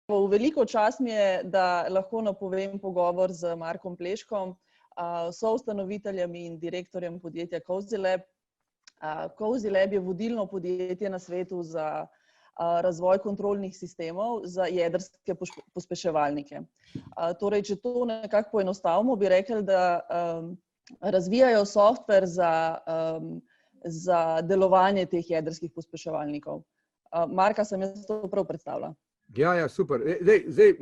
Veliko čast mi je, da lahko napovem pogovor z Markom Pleškom, soustanoviteljem in direktorjem podjetja Cozy Lab. Cozy Lab je vodilno podjetje na svetu za razvoj kontrolnih sistemov za jedrske pospeševalnike. Torej, če to nekako poenostavimo, bi rekli, da razvijajo software za delovanje teh jedrskih pospeševalnikov. Marka, sem jaz to prav predstavila? Ja, super. Zdaj,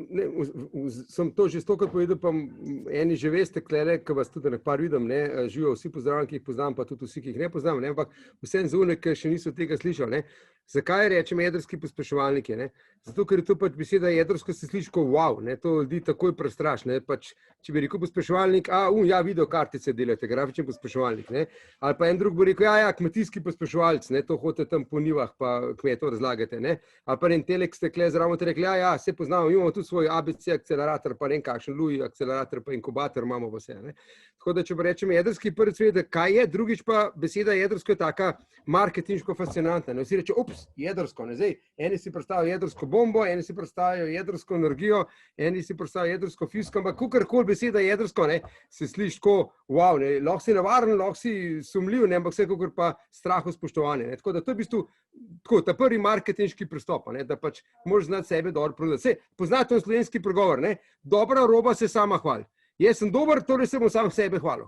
sem to že stokrat povedal, pa eni že veste, ko vas tudi nekaj vidim, živijo vsi pozdravljam, ki jih poznam, pa tudi vsi, ki jih ne poznam, ampak vsem zunaj, ki še niso tega slišali. Zakaj rečem jedrski pospeševalniki? Zato, ker je to pač beseda jedrsko se sliši kot wow, to ljudi takoj prestraši. Če bi rekel pospeševalnik, videokartice delate, grafičen pospeševalnik. Ali pa en drug bo rekel, kmetijski pospeševalc, to hodite tam po njivah, pa kmetov razlagate. Ali pa en telek ste kle zraven te rekli, se poznamo, imamo tudi svoj ABC akcelerator, pa ne kakšen Lui akcelerator, pa inkubator imamo vse. Tako da, če pa rečem jedrski, prvi sveda, kaj je, drugič pa beseda jedrsko je taka marketinško fascinantna. Vsi reče, jedrsko. Zdaj, eni si predstavljajo jedrsko bombo, eni si predstavljajo jedrsko energijo, eni si predstavljajo jedrsko fiziko, ampak kakorkoli beseda jedrsko, se sliši tako, wow, lahko si navaren, lahko si sumljiv, ampak vsekakor pa strahu spoštovanje. Tako da to je v bistvu tako, ta prvi marketinški pristop, da pač moraš znati sebe dobro prodati. Poznate slovenski pregovor, dobra roba se sama hvali. Jaz sem dober, torej se bom sam sebe hvalil.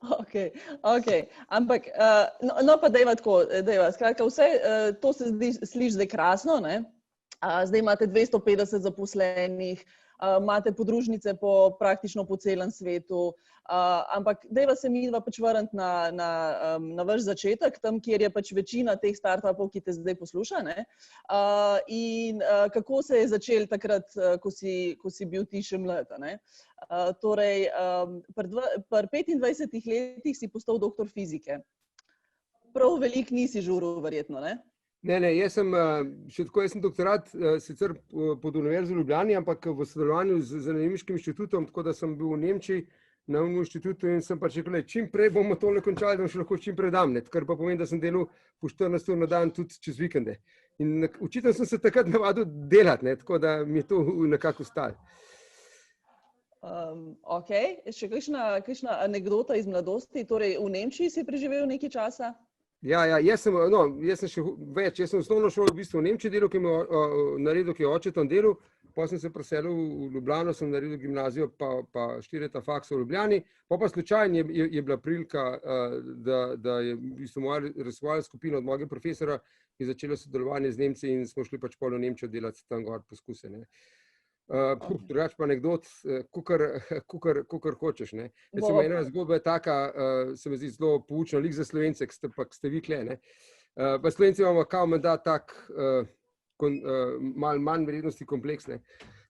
Ok. Ampak, no pa dejva tako, skratka, vse to se sliši zdaj krasno, zdaj imate 250 zaposlenih, imate podružnice praktično po celem svetu, ampak dejva se midva pač vrniti na vaš začetek, tam, kjer je pač večina teh startupov, ki te zdaj posluša, in kako se je začel takrat, ko si bil ti še mlad, Torej, pri 25 letih si postal doktor fizike. Prav veliko nisi žuril, verjetno, ne? Ne, jaz sem doktorat sicer pod Univerzo v Ljubljani, ampak v sodelovanju z Nemškim inštitutom, tako da sem bil v Nemčiji na inštitutu in sem pač rekel, čim prej bomo tole končali, da še lahko čim prej dam, kar pa pomeni, da sem delal po 14 ur na dan tudi čez vikende. In očitno sem se takrat navadil delati, tako da mi je to nekako ostalo. Ok, še kakšna anekdota iz mladosti, torej v Nemčiji si preživel nekaj časa? Ja, jaz sem še več, jaz sem osnovno šolo v bistvu v Nemčiji delal, ki je naredil, ki je oče tam delal, potem sem se preselil v Ljubljano, sem naredil gimnazijo, pa 4 leta faksa v Ljubljani, pa slučajno je bila prilika, da je v bistvu moja raziskovalna skupina od mojega profesora je začela sodelovanje z Nemci in smo šli pač pol v Nemčijo delati tam gor poskuse. Drugač pa anekdot, kakor hočeš. Recimo, ena zgodba je taka, se mi zdi zelo poučna, lik za Slovence, ki ste vi kle. Pa Slovenci imamo kao mandat tak, malo manj vrednosti kompleks.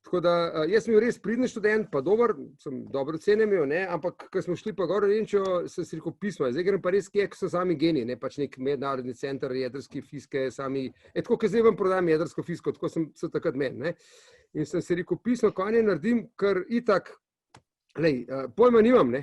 Tako da, jaz sem bil res pridni študent, pa dober, sem dobro ocenjen imel, ampak ko smo šli pa gor v Nemčijo, sem si rekel pismo, zdaj grem pa res kje, ko so sami geniji, pač nek mednarodni center jedrske fizike, sami, tako, ko zdaj vam prodajam jedrsko fiziko, tako sem se takrat meni, in sem si rekel pismo, kaj ne naredim, ker itak, pojma nimam,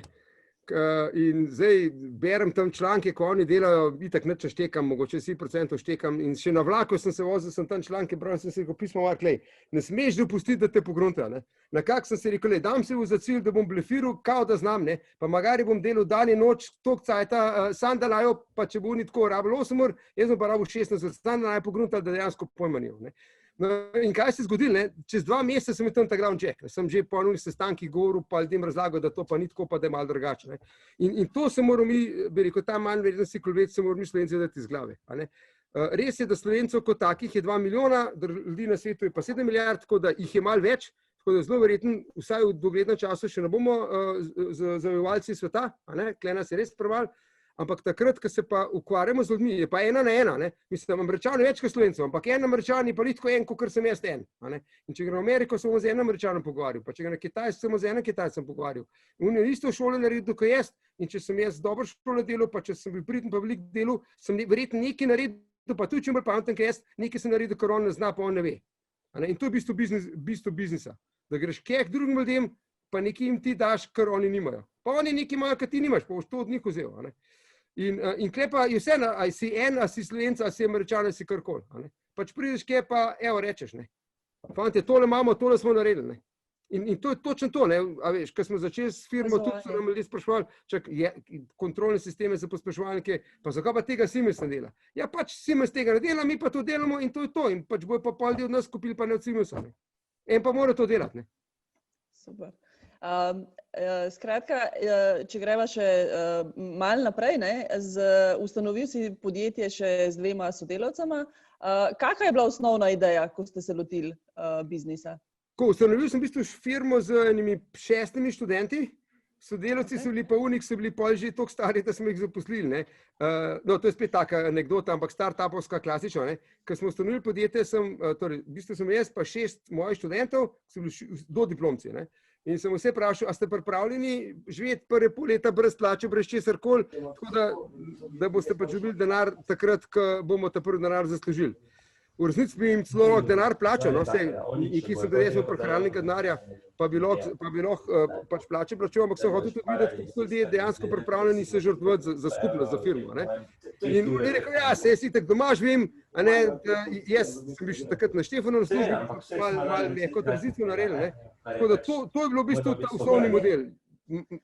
in zdaj berem tam članke, ko oni delajo, itak nič štekam, mogoče 10% štekam in še na vlaku sem se vozil, sem tam članke bral in sem si rekel pismo, ne smeš dopustiti, da te pogrunta. Nekako sem si rekel, dam se za cilj, da bom blefiral, kao da znam, pa magari bom delal dan in noč, toliko cajta, sam da najo, pa če bo ni tako rabil 8 ur, jaz bom pa rabil 16 ur, sam da najo pogrunta, da dejansko pojma nimam. No, in kaj se je zgodilo? Čez 2 meseca sem tam ta ground check. Sem že po enih sestankih govoril, pa ljudem razlagal, da to pa ni tako, pa da je malo drugače. In to se moramo mi, bi rekel, ta manj vrednosti kolbec se moramo mi Slovenci dati iz glave. Res je, da Slovencev kot takih je 2 milijona, ljudi na svetu je pa 7 milijard, tako da jih je malo več, tako da zelo verjetno, vsaj v doglednem času še ne bomo zavojevalci sveta, kle nas je res premalo. Ampak takrat, ko se pa ukvarjamo z ljudmi, je pa 1 na 1, mislim, Američani več kot Slovencev, ampak en Američan je pa ni tako en, kot sem jaz en. In če gre v Ameriko, se bomo z enim Američanom pogovarjal, pa če gre na Kitajsko, se bomo z enim Kitajcem pogovarjal. On je isto v šoli naredil, kot jaz, in če sem jaz dobro šolo delal, pa če sem bil priden pa veliko delal, sem verjetno nekaj naredil, pa tudi če bolj pameten, kot jaz, nekaj sem naredil, kar on ne zna, pa on ne ve. In to je bistvo biznisa, da greš kjek drugim ljudem, pa nekaj jim ti daš, kar oni nimajo. Pa oni nekaj imajo, kar ti nimaš, pa boš to od njih vzel. In klepa je vse, ali si en, ali si Slovenca, ali si Američan, ali si karkoli. pač prideš kje pa, evo, rečeš, ne. Fantje, tole imamo, tole smo naredili, ne. In to je točno to, ne, a veš, ko smo začeli s firmo, tudi so nam ljudje spraševali, kontrolne sisteme za pospeševalnike, pa zakaj pa tega Siemens ne dela? Ja, pač Siemens tega ne dela, mi pa to delamo in to je to. In pač bojo pa pol del od nas kupili pa ne od Siemensa, ne. En pa mora to delati, ne. Super. Skratka, če greva še malo naprej, ne, ustanovil si podjetje še z 2 sodelavcama. Kakva je bila osnovna ideja, ko ste se lotili biznisa? Ustanovil sem v bistvu firmo z enimi 6 študenti, sodelavci so bili pa so bili pol že toliko stari, da smo jih zaposlili, ne. No, to je spet taka anekdota, ampak startupovska klasična, ne. Ko smo ustanovili podjetje, torej, v bistvu sem jaz pa 6 mojih študentov, so bili dodiplomci, ne. In sem vse vprašal, a ste pripravljeni živeti prve pol leta brez plače, brez česarkoli, tako da boste pač dobili denar takrat, ko bomo ta prvi denar zaslužili. V resnici bi jim celo denar plačal, no, ki sem da jaz v prehranilnega denarja, pa bi lahko pač plače plačal, ampak sem hotel tudi videti, kako ljudje dejansko pripravljeni se žrtvovati za skupnost, za firmo, ne. In je rekel, ja, se jaz itak doma živim, a ne, jaz sem bil še takrat na Štefanu na službi, malo kot tranzicijo naredil, ne. Tako da to je bilo v bistvu ta osnovni model.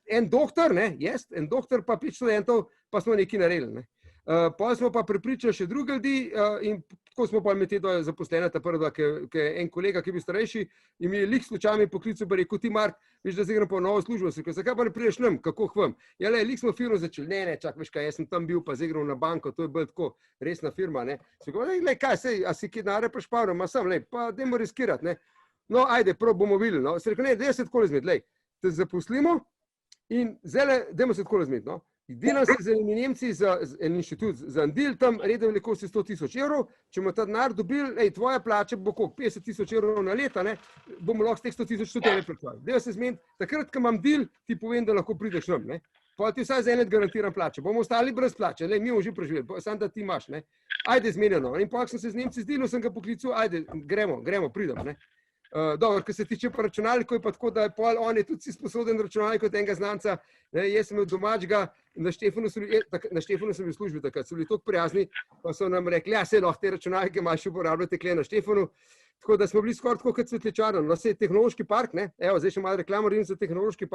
En doktor, ne, jaz, en doktor pa 5 študentov, pa smo nekaj naredili, ne. Potem smo pa prepričali še druge ljudi in tako smo pa med te dvoje zaposlene, ta prva, ki je en kolega, ki je bil starejši, in mi je lik slučajno poklical, pa rekel, ti Mark, veš, da zdaj grem pa v novo službo, se rekel, zakaj pa ne prideš nam, kako k vam? Ja, le, lik smo firmo začeli, ne, čak, veš kaj, jaz sem tam bil, pa zdaj grem na banko, to je bolj tako resna firma, ne. Se rekel, le, kaj, sej, a si kje denarja prišparal, ma sem, le, pa dajmo riskirati, ne. No, ajde, prav bomo videli, no. Se rekel, ne, dajmo se takole zmed, lej, te zaposlimo in zdaj, dajmo se takole zmed, no. Delam se z enimi Nemci za en inštitut, za en del tam, redne velikosti 100.000 evrov, če bomo ta denar dobili, tvoja plača bo koliko, 50.000 evrov na leta, ne, bomo lahko s teh 100.000 tudi plačali. Dajmo se zmeniti, takrat, ko imam del, ti povem, da lahko prideš nam, ne. Pa ti vsaj za eno garantiram plačo, bomo ostali brez plače, le, mi bomo že preživeli, samo da ti imaš, ne. Ajde zmenjeno. In pa, ko sem se z Nemci zdelo, sem ga poklical, ajde, gremo, pridem, ne. Dobro, kar se tiče pa računalnikov, je pa tako, da je pol, on je tudi si sposoben računalnik od enega znanca, ne, jaz sem imel domačega, na Štefanu sem bil v službi takrat, so bili toliko prijazni, pa so nam rekli, ja, se lahko te računalnike imaš uporabljati kle na Štefanu, tako da smo bili skoraj tako kot Cvetličarno, no, se je tehnološki park, ne, evo, zdaj še malo reklamo naredim za tehnološki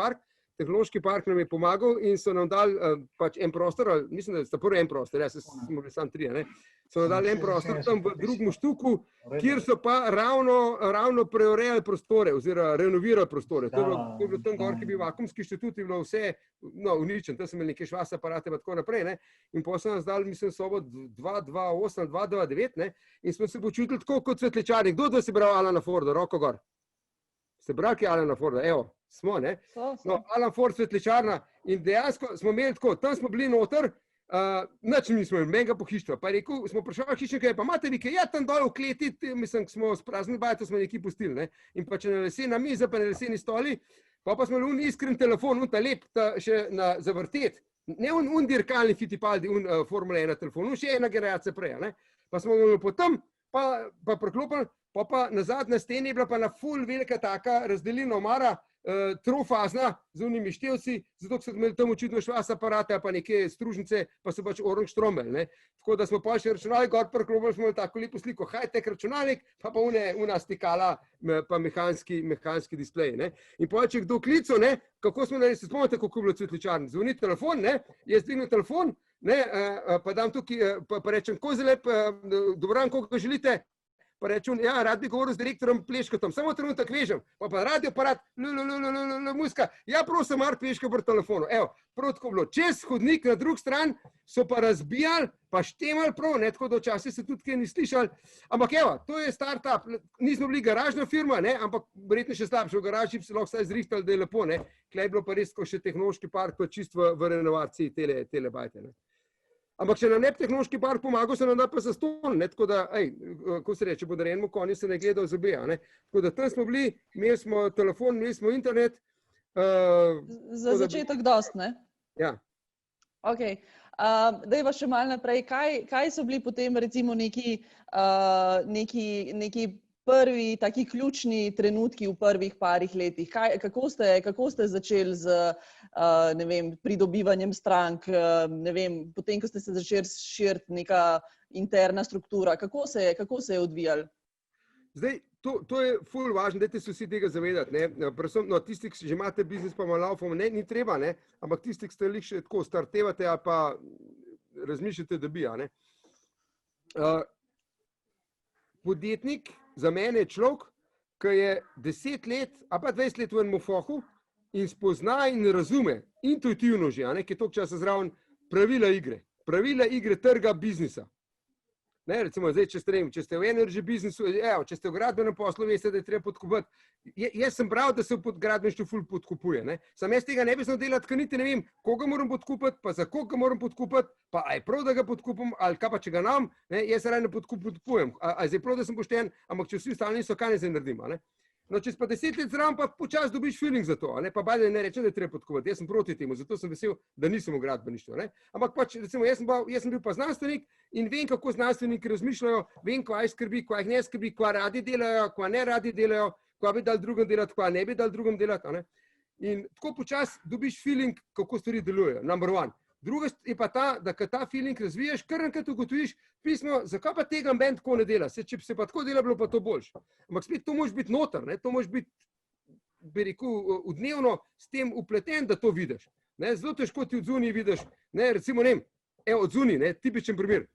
park nam je pomagal in so nam dali pač en prostor, mislim, da sta prvi en prostor, jaz smo bili sam 3, ne, so nam dali en prostor tam v drugem štuku, kjer so pa ravno preurejali prostore oziroma renovirali prostore. To je bilo tam gor, ki je bil vakuumski inštitut, je bilo vse uničen, tam so imeli neke švas aparate pa tako naprej, ne, in potem so nas dali, mislim, sobo 228, 229, ne, in smo se počutili tako kot Cvetličarni. Kdo da se bral Alana Forda, roko gor? Ste brali, ki je Alana Forda? Evo, smo, ne? No, Alan Ford, Cvetličarna in dejansko smo imeli tako, tam smo bili noter, nič nismo imeli, menga pohištva. Pa je rekel, smo prišli hišnike, pa imate vi kaj, ja, tam dol v kleti, mislim, smo spraznili bajto, smo nekaj pustili, ne? In pa če na lesena miza, pa na leseni stoli, pa smo imeli iskren telefon, ta lep, še za vrtet, ne dirkalni Fittipaldi, Formula 1 telefon, še ena generacija prej, ne? Pa smo imeli potem, pa preklopili, pa nazad na steni je bila pa na ful velika taka razdelilna omara, trofazna z unimi števci, zato so imeli tam očitno švas aparate, pa neke stružnice, pa so pač orang štrombel, ne. Tako da smo pa še računalnik gor preklopili, smo imeli tako lepo sliko, high-tech računalnik, pa una stikala, pa mehanski displej, ne. In pa če kdo klical, ne, kako smo naredili, se spomnite, kako je bilo Cvetličarni, zvoni telefon, ne, jaz dvignem telefon, ne, pa dam tukaj, pa rečem, ko je lep, dobro dan, koga želite, pa rečem, ja, rad bi govoril z direktorom Pleškotom, samo trenutek vežem, pa radio aparat, muska, ja, prosim, Mark Pleško pri telefonu, evo, prav tako bilo, čez hodnik na drug stran so pa razbijali, pa štemali prav, ne, tako da včasih se tudi kaj ni slišali, ampak evo, to je startup, nismo bili garažna firma, ne, ampak verjetno še slabše, v garaži bi se lahko vsaj zrihtali, da je lepo, ne, klej je bilo pa res, ko še tehnološki park, pa čist v renovaciji tele bajte, ne. Ampak če nam ne bi tehnološki park pomagal, se nam da pa zastonj, ne, tako da, ko se reče, podarjenemu konju se ne gleda v zobe, ne. Tako da tam smo bili, imeli smo telefon, imeli smo internet. Za začetek dost, ne? Ja. Ok. Dajva še malo naprej. Kaj so bili potem recimo neki prvi taki ključni trenutki v prvih parih letih? Kako ste začeli z ne vem, pridobivanjem strank, ne vem, potem, ko ste se začeli širiti neka interna struktura? Kako se je odvijalo? Zdaj, to je ful važno, dajte se vsi tega zavedati. Predvsem, tisti, ki že imate biznis, pa malo laufamo, ni treba, ampak tisti, ki ste jih še tako startevate ali pa razmišljate, da bi. Podjetnik za mene je človek, ki je 10 let, ali pa 20 let v enem fohu in spozna in razume, intuitivno že, ki je toliko časa zraven, pravila igre trga biznisa. Recimo, zdaj, če ste v energy biznisu, če ste v gradbenem poslu, veste, da je treba podkupati. Jaz sem bral, da se v gradbeništvu ful podkupuje. Sam jaz tega ne bi znal delati, ker niti ne vem, koga moram podkupati, pa za koga moram podkupati, pa aj prav, da ga podkupim, ali kaj pa, če ga nam, jaz se raj ne podkupujem. A zdaj prav, da sem pošten, ampak če vsi ostali niso, kaj ne zdaj naredim. Čez pa 10 let zraven pa počas dobiš feeling za to, pa bajde ne rečem, da je treba podkupati. Jaz sem proti temu, zato sem vesel, da nisem v gradbeništvu. Ampak pač, recimo, jaz sem bil pa znanstvenik in vem, kako znanstveniki razmišljajo, vem, kva jih skrbi, kva jih ne skrbi, kva radi delajo, kva ne radi delajo, kva bi dal drugim delati, kva ne bi dal drugim delati. In tako počas dobiš feeling, kako stvari delujejo, number one. Druga je pa ta, da kad ta feeling razviješ, kar enkrat ugotoviš pismo, zakaj pa tega bend tako ne dela. Če bi se pa tako dela, bilo pa to boljše. Ampak spet to moraš biti noter, to moraš biti, bi rekel, vdnevno s tem upleten, da to vidiš. Zelo težko ti od zunaj vidiš, recimo, od zunaj, tipičen primer,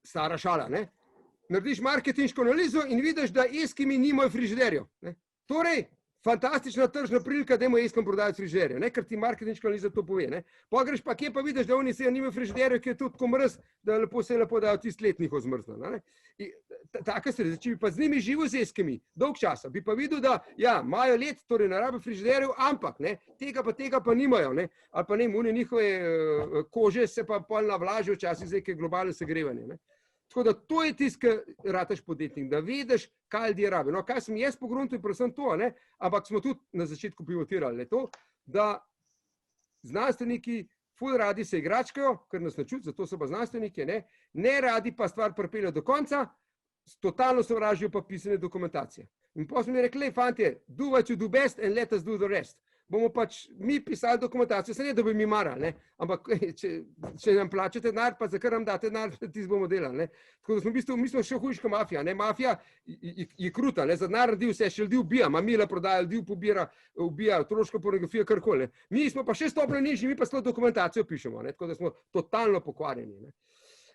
stara šala, narediš marketinško analizo in vidiš, da Eskimi nimajo frižiderjev. Torej, fantastična tržna prilika, da imamo Eskom prodajati frižiderje, ker ti marketinška analiza to pove. Pa greš pa kje pa vidiš, da oni se nimajo frižiderjev, ki je tudi tako mrz, da se lepo dajo tisti let njihov zmrzna. Taka stvar, če bi pa z njimi živo z Eskimi, dolg časa, bi pa videl, da imajo let, torej ne rabe frižiderjev, ampak tega pa nimajo. Ali pa une njihove kože se pa pol navlažijo včasih zdaj, ker je globalno segrevanje. Tako da to je tisti, ki rataš podjetnik, da vediš, kaj ljudje rabijo. No, kaj sem jaz pogruntil, predvsem to, ampak smo tudi na začetku pivotirali to, da znanstveniki ful radi se igračkajo, ker nas načuti, zato so pa znanstveniki, ne radi pa stvar pripeljajo do konca, totalno sovražijo pa pisane dokumentacije. In potem smo mi rekli, fantje, do what you do best and let us do the rest. Bomo pač mi pisali dokumentacijo, se ne, da bi mi marali, ampak če nam plačate denar, pa za kar nam date denar, tisti bomo delali. Tako da mi smo še hujška mafija. Mafija je kruta, za denar naredi vse, še ljudi ubija, mamila prodaja, ljudi pobira, ubija, otroška pornografija, karkoli. Mi smo pa še stopno nižji, mi pa celo dokumentacijo pišemo, tako da smo totalno pokvarjeni.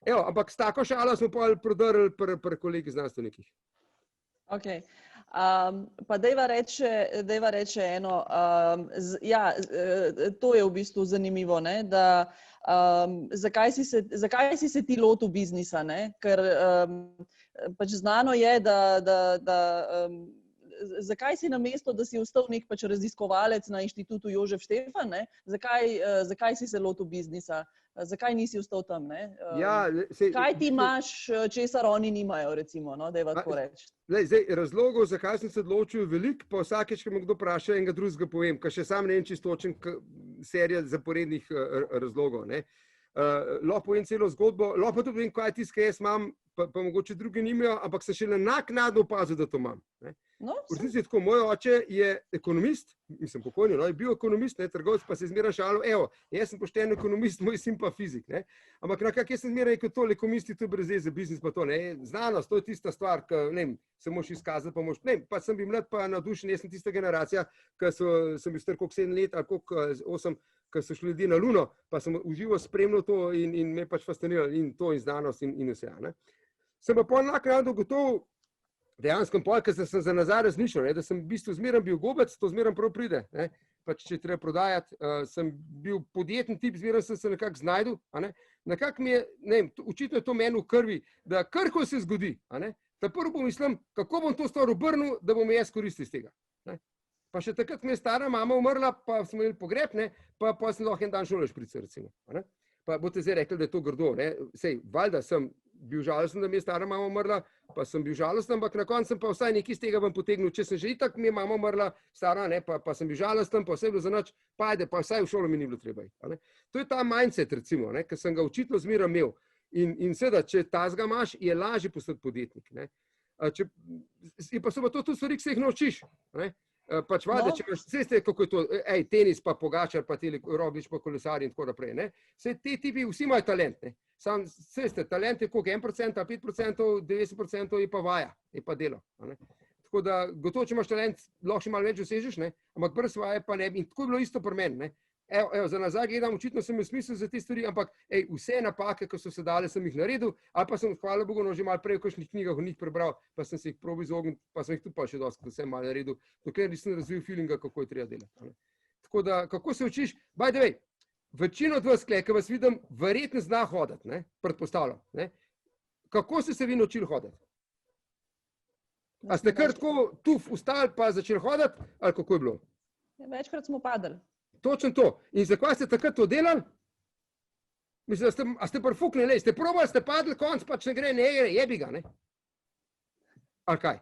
Evo, ampak s tako šalo smo pa prodrli pri kolegi znanstvenikih. Ok. Pa dejva reče eno, to je v bistvu zanimivo, da zakaj si se ti lotil biznisa, ker pač znano je, da zakaj si namesto, da si ostal nek pač raziskovalec na inštitutu Jožef Štefan, zakaj si se lotil biznisa? Zakaj nisi ostal tam? Kaj ti imaš, česar oni nimajo, recimo, dajva tako reči? Razlogov, zakaj sem se odločil, je veliko, pa vsakeč, ko me kdo vpraša, enega drugega povem, ker še sam ne vem čistočen serija zaporednih razlogov. Lahko povem celo zgodbo, lahko tudi vem, kaj je tisto, kaj jaz imam, pa mogoče drugi nimajo, ampak sem še naknadno opazil, da to imam. V resnici je tako, moj oče je ekonomist, mislim pokojni, je bil ekonomist, trgovec, pa se zmeraj šalil, evo, jaz sem pošten ekonomist, moj sin pa fizik. Ampak nekako jaz sem zmeraj rekel, to ekonomisti, to je brez veze, biznis pa to, znanost, to je tista stvar, ki se moraš izkazati, pa sem bil mlad, pa navdušen, jaz sem tista generacija, ki sem bil star koliko 7 let ali koliko 8, ko so šli ljudje na Luno, pa sem uživo spremljal to in me pač fasciniralo in to in znanost in vse. Sem pa pol naknadno gotovo, dejansko pol, ker sem za nazaj razmišljal, da sem v bistvu zmeraj bil gobec, to zmeraj prav pride, pač če treba prodajati, sem bil podjetni tip, zmeraj sem se nekako znajdel, nekako mi je, očitno je to meni v krvi, da karkoli se zgodi, ta prvo pomislim, kako bom to stvar obrnil, da bom jaz koristil iz tega. Pa še takrat mi je stara mama umrla, pa smo imeli pogreb, pa sem lahko en dan šole šprice, recimo. Pa boste zdaj rekli, da je to grdo. Sej, valjda sem bil žalosten, da mi je stara mama umrla, pa sem bil žalosten, ampak na koncu sem pa vsaj nekaj iz tega vam potegnil. Če sem že itak, mi je mama umrla, stara, pa sem bil žalosten, pa vse je bilo za nič, pa ajde, pa vsaj v šolo mi ni bilo treba. To je ta mindset, recimo, ker sem ga očitno zmeraj imel. In seveda, če tazga imaš, je lažje postati podjetnik. Pa so pa to tudi stvari, ki se jih naučiš. Ne? Pač vada, če imaš ceste, kako je to, tenis, pa Pogačar, pa Roglič, pa kolesar in tako naprej. Ne? Vse te tipi, vsi imajo talent. Ne? Sam ceste, talent je koliko, 1%, 5%, 90% je pa vaja, je pa delo. Ne? Tako da, gotovo, če imaš talent, lahko še malo več dosežeš, ne? Ampak brez vaje pa ne. In tako je bilo isto pri meni. Ne? Evo, za nazaj gledam, očitno sem imel smisel za te stvari, ampak vse napake, ki so se dale, sem jih naredil, ali pa sem, hvala Bogu, že malo prej v kakšnih knjigah o njih prebral, pa sem se jih probil izogniti, pa sem jih tudi pa še dosti vse malo naredil, dokler nisem razvil feelinga, kako je treba delati. Tako da, kako se učiš? By the way, večino od vas, ki vas vidim, verjetno zna hoditi, ne? Predpostavljam. Ne? Kako ste se vi naučili hoditi? A ste kar tako tuf ustali pa začeli hoditi, ali kako je bilo? Večkrat smo padali. Točno to. In zakaj ste takrat to delali? Mislim, a ste prfuknili, ste probali, ste padli, konc pač ne gre, jebi ga, ne? Ali kaj?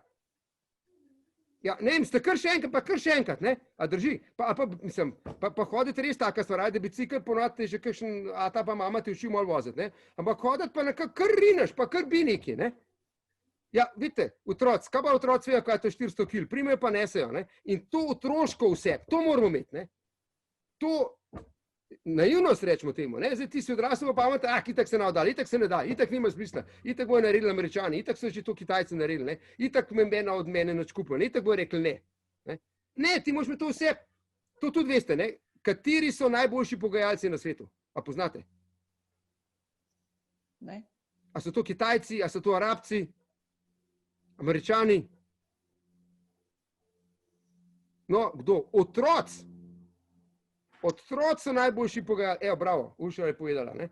Ja, ne vem, ste kar še enkrat, ne? A drži? Pa hodite res taka stvar, da bicikl ponavljate že kakšen ata pa mama ti uči malo voziti, ne? Ampak hoditi pa nekako kar rineš, pa kar bi neki, ne? Ja, vidite, otroci, kaj pa otroci vejo, kaj je to 400 kil, primejo pa nesejo, ne? In to otroško vse, to moramo imeti, ne? To naivnost rečemo temu, ne? Zdaj ti si odrasel pa pamet, itak se navdali, itak se ne da, itak nima smisla, itak bojo naredili Američani, itak so že to Kitajci naredili, ne? Itak mena od mene nič kupil, itak bojo rekli ne. Ne, ti moraš me to vse, to tudi veste, ne? Kateri so najboljši pogajalci na svetu? A poznate? Ne. A so to Kitajci, a so to Arabci, Američani? No, kdo? Otroci. Otroci so najboljši pogajalci. Bravo, Uša je povedala. Ne?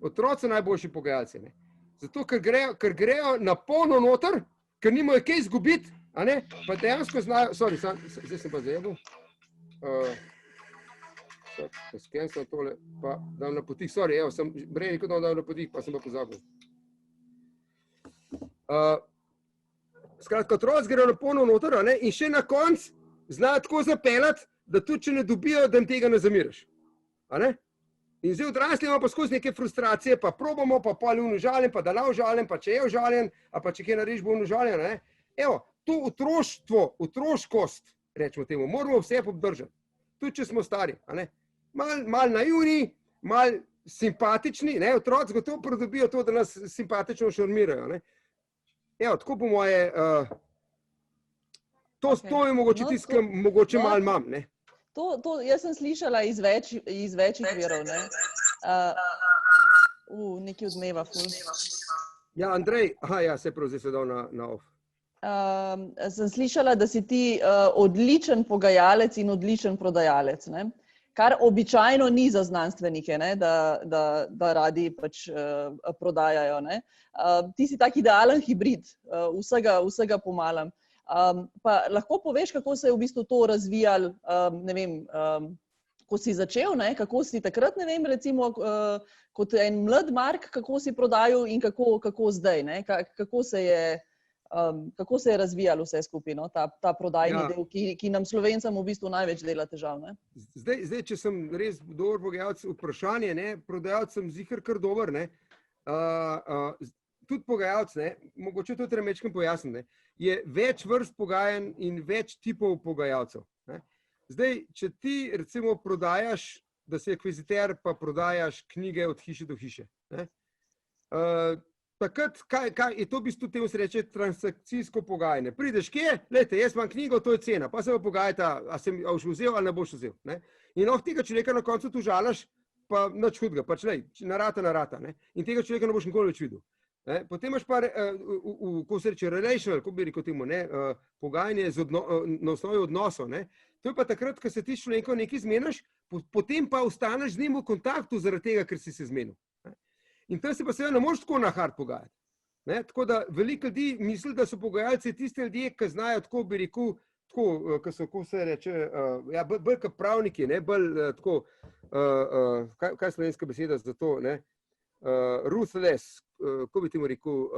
Otroci so najboljši pogajalci. Ne? Zato, ker grejo na polno noter, ker nimajo kaj izgubiti, a ne? Pa dejansko znajo, zdaj sem pa zajebil. Sken sem tole, pa dam na potih. Sem brej rekel, da dam na potih, pa sem pa pozabil. Skratka, otroci grejo na polno noter, a ne? In še na konc znajo tako zapeljati, da tudi, če ne dobijo, da jim tega ne zamiraš. A ne? In zdaj odrasli imamo pa skozi neke frustracije, pa probamo, pa pol je užaljen, pa da la užaljen, pa če je užaljen, a pa če kaj narediš, bo užaljen, ne? Evo, to otroštvo, otroškost, rečemo temu, moramo vse obdržati. Tudi, če smo stari, a ne? Mal naivni, mal simpatični, ne? Otroci gotovo pridobijo to, da nas simpatično šarmirajo, ne? Evo, tako po moje, to je mogoče tisto, mogoče malo imam, ne? To jaz sem slišala iz večjih virov, ne? Nekaj odmeva ful. Ja, Andrej, se prav, zdaj se dal na off. Sem slišala, da si ti odličen pogajalec in odličen prodajalec, ne? Kar običajno ni za znanstvenike, ne? Da radi pač prodajajo, ne? Ti si tak idealen hibrid, vsega pomalam. Pa lahko poveš, kako se je v bistvu to razvijalo, ne vem, ko si začel, ne, kako si takrat, ne vem, recimo, kot en mlad Mark, kako si prodajal in kako zdaj, ne, kako se je razvijalo vse skupaj, no, ta prodajni del, ki nam Slovencem v bistvu največ dela težav, ne. Zdaj, če sem res dober pogajalec, vprašanje, ne, prodajalec sem ziher kar dober, ne, tudi pogajalc, ne, mogoče tudi remečkem pojasnim, ne, je več vrst pogajanj in več tipov pogajalcev. Ne. Zdaj, če ti recimo prodajaš, da si akviziter, pa prodajaš knjige od hiše do hiše. Ne. Takrat, kaj je to v bistvu temu se reče transakcijsko pogajanje. Prideš kje, lejte, jaz imam knjigo, to je cena, pa se pa pogajata, a boš vzel ali ne boš vzel. Ne. In lahko tega človeka na koncu tu žalaš, pa nič hudega, pač lej, narata, ne. In tega človeka ne boš nikoli več videl. Potem imaš pa, ko se reče relational, ko bi rekel temu, pogajanje na osnovi odnosov. To je pa takrat, ko se ti s človekom nekaj zmeniš, potem pa ostaneš z njim v kontaktu zaradi tega, ker si se zmenil. In tam se pa seveda ne moreš tako na hard pogajati. Tako da veliko ljudi misli, da so pogajalci tisti ljudje, ki znajo tako, bi rekel, tako, ko se reče, bolj kot pravniki, bolj tako, kaj je slovenska beseda za to, ruthless, kako bi temu rekel,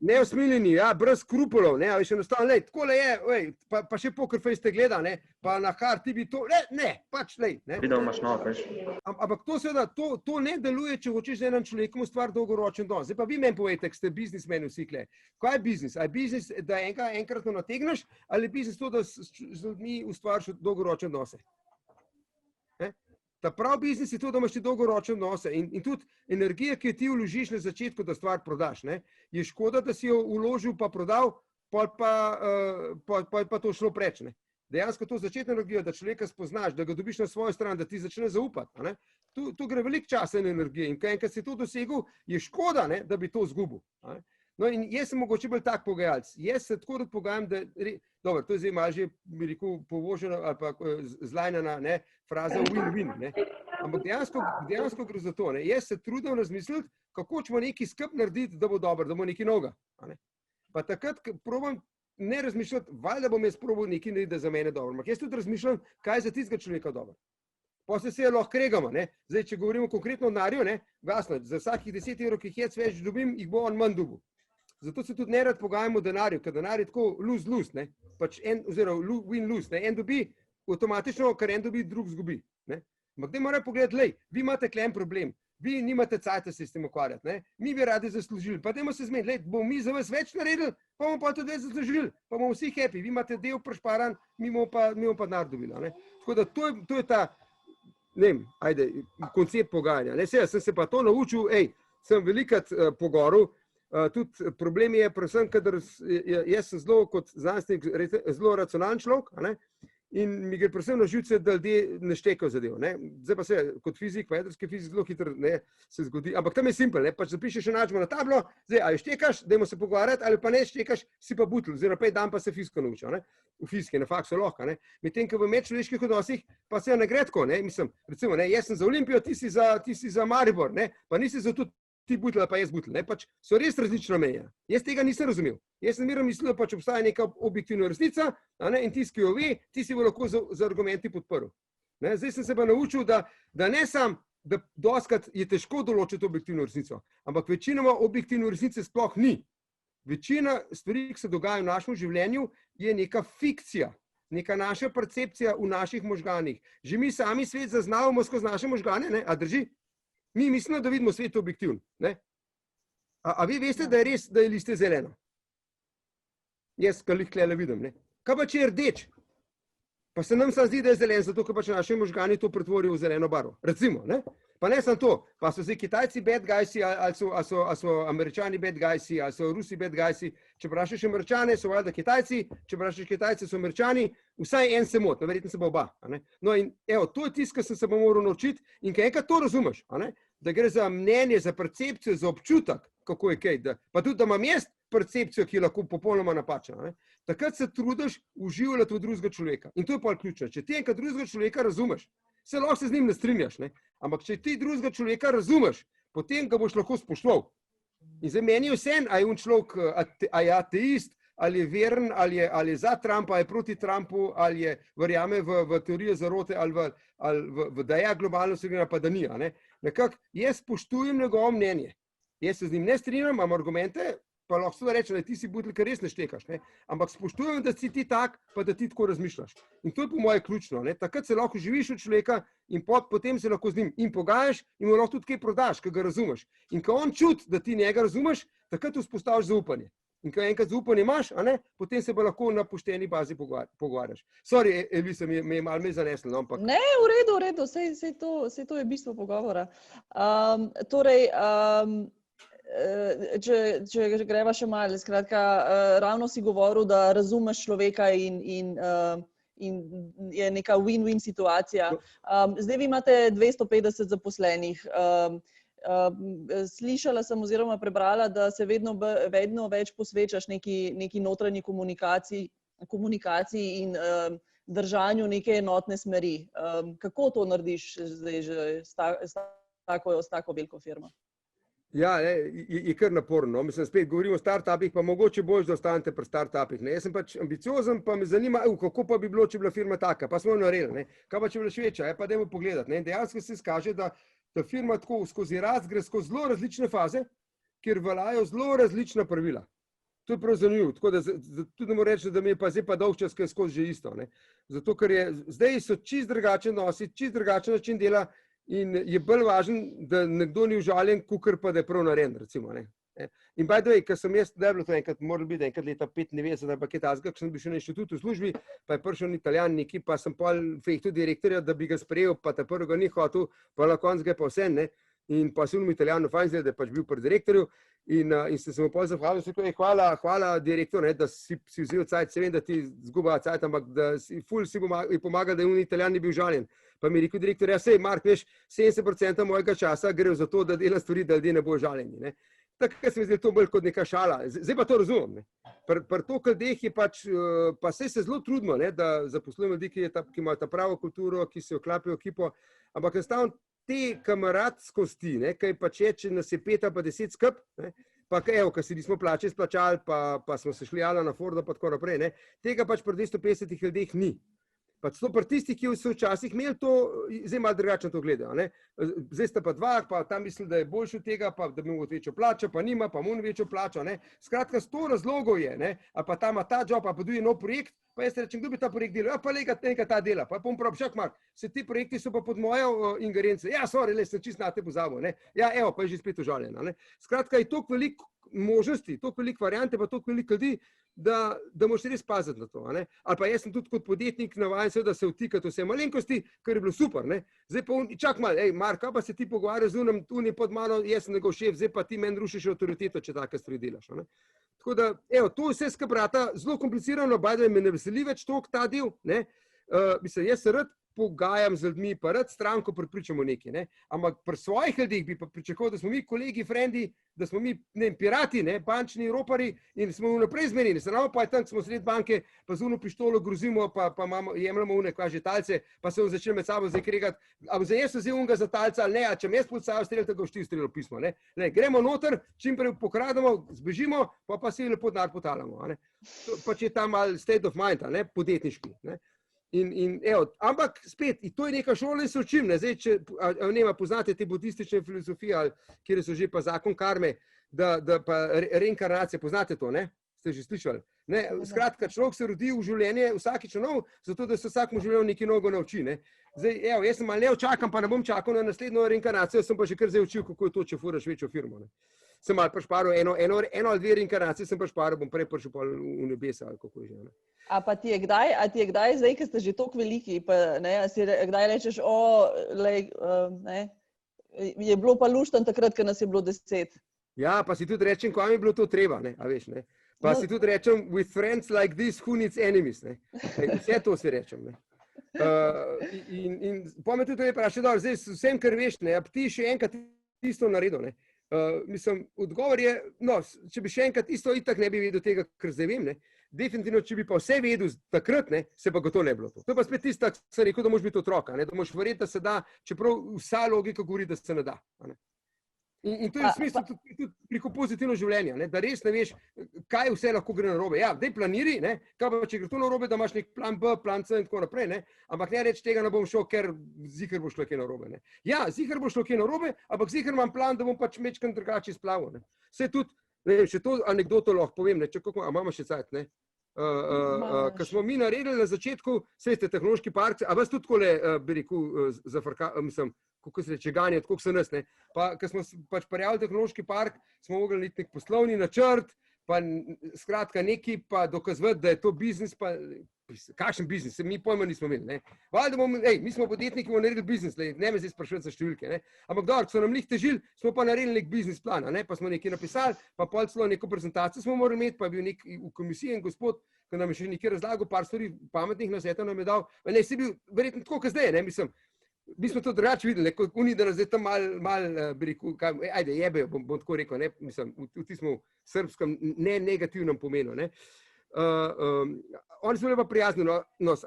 Neusmiljeni, ja, brez skrupulov, ne, veš, enostavno, takole je, pa še Poker Face te gleda, ne, pa na kar ti bi to, ne, pač, ne. Videl imaš veš. Ampak to seveda, to ne deluje, če hočeš z enim človekom ustvariti dolgoročen dom. Zdaj pa vi meni povejte, ste biznismeni vsi kle. Kaj je biznis? A je biznis, da enkratno nategneš, ali je biznis to, da z ljudmi ustvariš dolgoročen dose? Ta prav biznis je to, da imaš ti dolgoročne odnose in tudi energija, ki jo ti vložiš na začetku, da stvar prodaš, ne, je škoda, da si jo vložil pa prodal, pa to šlo preč. Ne. Dejansko to začetno energijo, da človeka spoznaš, da ga dobiš na svojo stran, da ti začne zaupati. Ne. Tu gre veliko časa in energije in enkrat si to dosegel, je škoda, ne, da bi to izgubil. No in jaz sem mogoče bolj tak pogajalc. Jaz se tako rad pogajam, da, dobro, to je zdaj malo že, bi rekel, povožena ali pa zlajnana, ne, fraza win-win, ne. Ampak dejansko gre za to, ne. Jaz se trudim razmisliti, kako ćemo nekaj skupaj narediti, da bo dobro, da bo nekaj novega. Pa takrat probam ne razmišljati, valjda bom jaz probal nekaj narediti, da za mene dobro. Ampak jaz tudi razmišljam, kaj je za tistega človeka dobro. Potem se lahko kregamo, ne. Zdaj, če govorimo konkretno o denarju, ne, jasno, za vsakih 10 evrov, ki jih jaz več dobim, jih bo on manj dobil. Zato se tudi nerad pogajamo o denarju, ker denar je tako lose-lose, ne, pač oziroma win-lose, ne, en dobi avtomatično, kar en dobi, drug zgubi, ne. Ampak daj morajo pogledati, lej, vi imate klen problem, vi nimate cajta se s tem ukvarjati, ne, mi bi radi zaslužili, pa dajmo se zmeniti, lej, bomo mi za vas več naredili, pa bomo pa tudi več zaslužili, pa bomo vsi happy, vi imate del prešparan, mi bomo pa denar dobili, ne. Tako da to je ta, ne vem, ajde, koncept pogajanja, ne, sem se pa to naučil, sem velikrat pogoril. Tudi problem je predvsem, kadar jaz sem zelo kot znanstvenik zelo racionalen človek, ne, in mi gre predvsem na živce, da ljudje ne štekajo zadev. Ne. Zdaj pa se kot fizik, pa jedrski fizik zelo hitro ne, se zgodi, ampak tam je simpel, ne, pač zapišeš enačbo na tablo, zdaj ali štekaš, dajmo se pogovarjati, ali pa ne štekaš, si pa butl, oziroma 5 dan pa se fiziko naučil, ne, v fiziki, na faksu lahko, ne. Medtem, ko v medčloveških odnosih pa se ne gre tako, ne, mislim, recimo, ne, jaz sem za Olimpijo, ti si za Maribor, ne, pa nisi za tudi ti butl, pa jaz butl, ne, pač so res različna meja. Jaz tega nisem razumel. Jaz sem mirno mislil, pač obstaja neka objektivna resnica, ne, in tisti, ki jo ve, ti si bo lahko z argumenti podprl. Ne, zdaj sem se pa naučil, da ne sam, da dostikrat je težko določiti objektivno resnico, ampak večinoma objektivne resnice sploh ni. Večina stvari, ki se dogajajo v našem življenju, je neka fikcija, neka naša percepcija v naših možganih. Že mi sami svet zaznavamo skozi naše možgane, ne, a drži? Mi mislimo, da vidimo svet objektivno. A vi veste, da je res, da je liste zeleno? Jaz, kar jih tukaj vidim. Ne? Kaj pa če je rdeč? Pa se nam zdi, da je zelen, zato ker pač naši možgani to pretvorijo v zeleno barvo. Recimo, ne? Pa ne samo to, pa so zdaj Kitajci bad guysi, ali so Američani bad guysi, ali so Rusi bad guysi. Če vprašaš Američane, so valjda Kitajci, če vprašaš Kitajce, so Američani, vsaj en se moti, verjetno se bo oba. No in evo, to je tisto, kar sem se pa moral naučiti in kaj enkrat to razumeš, da gre za mnenje, za percepcijo, za občutek, kako je kaj, pa tudi, da imam jaz percepcijo, ki je lahko popolnoma napačna. Takrat se trudiš uživati v drugega človeka. In to je pol ključno. Če ti enkrat drugega človeka razumeš, se lahko se z njim ne strinjaš, ne? Ampak če ti drugega človeka razumeš, potem ga boš lahko spoštoval. In za meni je vseeno, a je on človek, a je ateist, ali je veren, ali je za Trumpa, ali je proti Trumpu, ali je verjame v teorijo zarote, ali v da je globalno vsega, pa da ni. Nekako jaz spoštujem njegovo mnenje. Jaz se z njim ne strinjam, imam argumente, pa lahko da rečem, da ti si butl, ker res ne štekaš. Ne? Ampak spoštujem, da si ti tak, pa da ti tako razmišljaš. In to je po moje ključno. Ne? Takrat se lahko živiš od človeka in potem se lahko z njim in pogajaš in mu lahko tudi kaj prodaš, ker ga razumeš. In ko on čuti, da ti njega razumeš, takrat vzpostaviš zaupanje. In ko enkrat zaupanje imaš, potem se pa lahko na pošteni bazi pogovarjaš. Sorry, Elisa, me je malo zaneslo. No, ampak... Ne, v redu, sej to je bistvo pogovora. Če greva še malo, skratka, ravno si govoril, da razumeš človeka in je neka win-win situacija. Zdaj vi imate 250 zaposlenih. Slišala sem oziroma prebrala, da se vedno več posvečaš neki notranji komunikaciji in držanju neke enotne smeri. Kako to narediš zdaj že s tako veliko firmo? Ja, je kar naporno. No. Mislim, spet govorimo o startupih, pa mogoče boš, da ostanete pri startupih. Ne. Jaz sem pač ambiciozen, pa me zanima, kako pa bi bilo, če bi bila firma taka. Pa smo jo naredili. Ne. Kaj pa, če bi bila še večja? Pa dajmo pogledati. Ne. Dejansko se izkaže, da da firma tako skozi rast gre skozi zelo različne faze, kjer veljajo zelo različna pravila. To je prav zanimivo. Tako da tudi ne moram reči, da mi je pa zdaj pa dolg čas, ker je skozi že isto. Ne. Zato, ker zdaj so čist drugačen nosi, čist drugačen način dela in je bolj važen, da nekdo ni užaljen, kakor pa da je prav narejen, recimo. Ne. In by the way, ker sem jaz, da je bilo to enkrat, moralo biti enkrat leta 95, ali pa kaj takega, ko sem bil še na inštitutu v službi, pa je prišel Italijan neki, pa sem pol fehtu direktorja, da bi ga sprejel, pa ta prvega ni hotel, pa na koncu ga je pa vse, ne. In pa sem Italijanu fajn zdaj, da je pač bil pri direktorju in sem se mu pol zahvalil, sem rekel, hvala direktor, ne, da si vzel cajt, se vem, da ti zguba cajt, ampak da si ful si pomagal, da je Italijan ni bil žaljen. Pa mi je rekel direktor, ja sej, Mark, veš, 70% mojega časa gre za to, da delam stvari, da ljudje ne bojo žaljeni, ne. Takrat se mi zdi to bolj kot neka šala. Zdaj pa to razumem. Pri to ljudeh je pač, pa sej se zelo trudimo, ne, da zaposlujemo ljudi, ki imajo ta pravo kulturo, ki se oklapijo ekipo, ampak enostavno te kamaratskosti, kaj pač je, če nas je 5 pa 10 skup, pa evo, ko si nismo plače splačali, pa smo se šli na Fordo, pa tako naprej, ne, tega pač pri 250 ljudeh ni. Pa celo pri tistih, ki so včasih imeli to, zdaj malo drugačno to gledajo. Ne? Zdaj sta pa dva, pa tam misli, da je boljši od tega, pa da bi imel večjo plačo, pa nima, pa mu večjo plačo. Ne? Skratka, 100 razlogov je, ne? A pa tam ima ta job, pa poduje nov projekt, pa jaz rečem, kdo bi ta projekt delal? Ja, pa lega tega ta dela. Pa bom prav, však Mark, se ti projekti so pa pod mojo ingerence. Ja, sorry, sem čisto na te pozabil. Ne? Ja, evo, pa je že spet užaljena. Ne? Skratka, je toliko veliko možnosti, toliko veliko variante, pa toliko veliko ljudi, da moraš res paziti na to. Ne? Ali pa jaz sem tudi kot podjetnik navajen seveda se vtikati vse malenkosti, kar je bilo super. Ne? Zdaj pa čak malo, Mark, kaj pa se ti pogovarjaš z unem, tu ni pod mano, jaz sem njegov šef, zdaj pa ti meni rušiš avtoriteto, če take stvari delaš. Ne? Tako da, evo, to vse skabrata, zelo komplicirano, bajda me ne veseli več toliko ta del. Ne? Mislim, jaz se rad pogajam z ljudmi, pa rad stranko pripričamo nekaj. Ne? Ampak pri svojih ljudeh bi pa pričakoval, da smo mi kolegi, frendi, da smo mi pirati, ne? Bančni ropari in smo vnaprej zmenjeni. Se nam pa je tam, ko smo sredi banke, pa z uno pištolo grozimo, pa jemljamo une kvaže talce, pa se začeli med sabo zdaj kregati. A zdaj jaz vzel unga za talca ali ne, a če me spolcajo streljate, ga všti streljalo pismo. Ne? Ne, gremo noter, čim prej pokrademo, zbežimo, pa si lepo denar potalamo. Pač je tam mal state of mind, ne? Podjetniški. Ne? In evo, ampak spet, to je neka šola in se učim, ne, zdaj, če poznate te budistične filozofije, kjer so že pa zakon karme, da pa reinkarnacije, poznate to, ne? Ste že slišali? Ne, skratka, človek se rodi v življenje vsakič nov, zato da se vsakmu življenju nekaj nogo nauči, ne? Zdaj, evo, jaz sem malo ne čakam, pa ne bom čakal na naslednjo reinkarnacijo, sem pa že kar zdaj učil, kako je to, če furaš večjo firmo, ne? Sem malo prišparil, eno ali dve reinkarnacije sem prišparil, bom prej prišel pa v nebesa, ali kako je že, ne? A ti je kdaj, zdaj, ker ste že toliko veliki, pa ne, a si kdaj rečeš, je bilo pa luštno takrat, ker nas je bilo 10. Ja, pa si tudi rečem, ko mi je bilo to treba, ne, a veš, ne. Pa si tudi rečem, with friends like this, who needs enemies, ne. Vse to si rečem, ne. In pa me tudi vprašaj, dobro, zdaj vsem, kar veš, ne, a ti še enkrat isto naredil, ne. Mislim, odgovor je, no, če bi še enkrat isto itak ne bi vedel tega, kar zdaj vem, ne. Definitivno, če bi pa vse vedel takrat, ne, se pa gotovo ne bilo to. To je pa spet tista, ki sem rekel, da moraš biti otroka, ne, da moraš verjeti, da se da, čeprav vsa logika govori, da se ne da. Ne. In to je v smislu tudi preko pozitivno življenja, ne, da res ne veš, kaj vse lahko gre narobe. Ja, daj planiri, ne, kaj pa če gre to narobe, da imaš nek plan B, plan C in tako naprej, ne, ampak ne reči tega ne bom šel, ker ziher bo šlo kaj narobe. Ne. Ja, ziher bo šlo kaj narobe, ampak ziher imam plan, da bom pač mečkan drugače izplaval. Ne. Vse tudi, ne, še to anekdoto lahko povem, ne, če kako, a imamo še cajt, ne. Ko smo mi naredili na začetku, saj ste tehnološki park, a vas tudi takole, bi rekel, mislim, kako se reče, ganjati, koliko se nas, ne. Pa, ko smo pač prijavili tehnološki park, smo mogli nek poslovni načrt, pa skratka neki, pa dokazovati, da je to biznis, pa kakšen biznis, mi pojma nismo imeli, ne. Valjda bomo, mi smo podjetniki, bomo naredili biznis, ne me zdaj sprašujete za številke, ne. Ampak dobro, ko so nam njih težili, smo pa naredili nek biznis plan, ne, pa smo nekaj napisali, pa pol celo neko prezentacijo smo morali imeti, pa je bil nek v komisiji en gospod, ki nam je še nekaj razlagal, par stvari pametnih nasvetov nam je dal, ne, si bil verjetno tako, kot zdaj, ne, mislim, mi smo to drugače videli, kot oni, da nas zdaj tam malo, bi rekel, ajde, jebejo, bom tako rekel, ne, mislim, v tistem srbskem ne negativnem pomenu, ne. Oni so bili pa prijazni,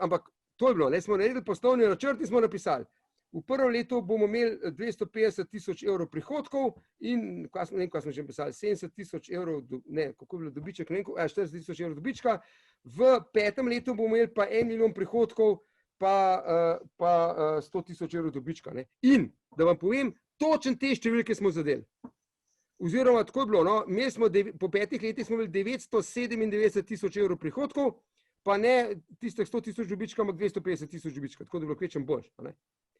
ampak to je bilo, ne, smo naredili poslovni načrt in smo napisali, v prvem letu bomo imeli 250.000 evrov prihodkov in, ne vem, kaj smo že pisali, 70.000 evrov, ne, kako je bilo dobiček, ne vem, 40.000 evrov dobička, v 5. letu bomo imeli pa 1 milijon prihodkov, pa 100.000 evrov dobička. Ne? In, da vam povem, točno te številke smo zadeli. Oziroma, tako je bilo, no, po 5 letih smo imeli 997 000 evrov prihodkov, pa ne tistih 100 000 dobička, ampak 250 000 dobička, tako da je bilo kvečem boljš.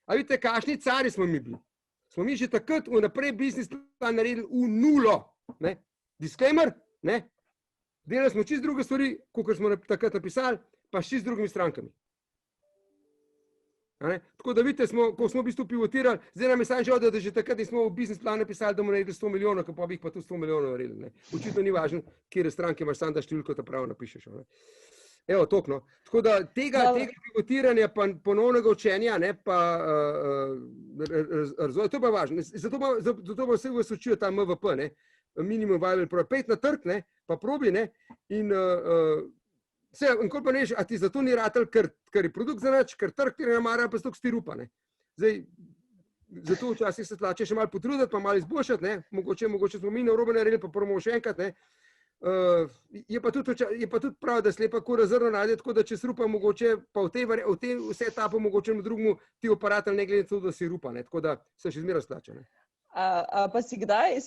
A vidite, kakšni cari smo mi bili? Smo mi že takrat vnaprej biznis plan naredili v nulo. Ne? Disclaimer, ne? Delali smo čist druge stvari, kot smo takrat napisali, pa čist z drugimi strankami. Tako da vidite, ko smo v bistvu pivotirali, zdaj nam je sam žal, da že takrat smo v biznis plan napisali, da bomo naredili 100 milijonov, pa bi jih pa tu 100 milijonov naredili. Očitno ni važno, kje stranke imaš, sam da številko ta pravo napišeš. Evo, tokno. Tako da tega pivotiranja, pa ponovnega učenja, ne, pa razvoja, to je pa važno. Zato pa vse vas učijo ta MVP, ne, minimum viable product. Pejt na trg, ne, pa probi, ne, in vse, nikoli pa neš, a ti zato ni ratel, ker je produkt za nič, ker trg ti ne mara, pa stok stirupa, ne. Zdaj, zato včasih se tlače še malo potruditi, pa malo izboljšati, ne, mogoče smo mi narobe naredili, pa moramo še enkrat, ne. Je pa tudi prav, da slepa kura zrno najde, tako da če si rupa mogoče, pa v tej vse etapo mogoče na drugmu ti aparatelj ne glede to, da si rupa, ne, tako da se še zmeraj slače, ne. Pa ste kdaj,